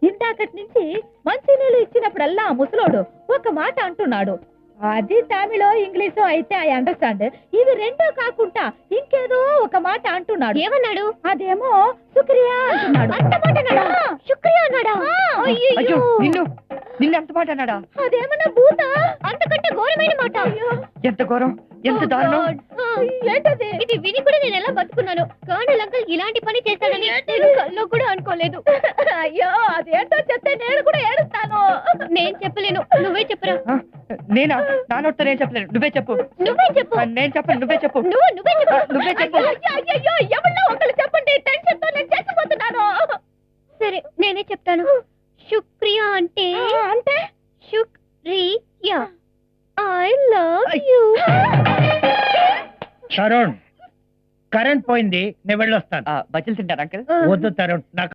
ఇందాకటి నుంచి మంచినీళ్ళు ఇచ్చినప్పుడల్లా ముసలోడు ఒక మాట అంటున్నాడు. అది తమిళో ఇంగ్లీషో అయితే ఐ అండర్స్టాండ్. ఇవి రెండో కాకుండా ఇంకేదో ఒక మాట అంటున్నాడు. ఏమన్నాడు? అదేమో శుక్రియా అంటున్నాడు. శుక్రియా అన్నాడా? నిన్ను అంత మాట అన్నాడా? అదేమన్నా భూత? అంతకంటే ఘోరమైన మాట. ఎంత ఘోరం, ఎంత దారుణం. ఏంటది? ఇది విని కూడా నేను ఎలా బతుకున్నాను. కర్నల్ అంకుల్ ఇలాంటి పని చేస్తాడని నేను కల్లో కూడా అనుకోలేదు. అయ్యో అదేంటో చెప్తే నేను కూడా ఏడుస్తాను. నేను చెప్పలేను, నువ్వే చెప్పురా. నేనా? నా నోటితో నేను చెప్పలేను, నువ్వే చెప్పు. నువ్వే చెప్పు. నేను చెప్పను, నువ్వే చెప్పు. నువ్వే చెప్పు. నువ్వే చెప్పు. అయ్యో ఎవరిలో ఒకళ్ళు చెప్పండి, టెన్షన్ తో నేను చచ్చిపోతున్నాను. సరే నేనే చెప్తాను. శుక్రియా అంటే అంటే శుక్రియా. I love you. Tarun, current పోయింది, నేను వెళ్ళొస్తాను. బజ్జీలు తింటారా అంకుల్? వద్దు తరుణ్, నాకు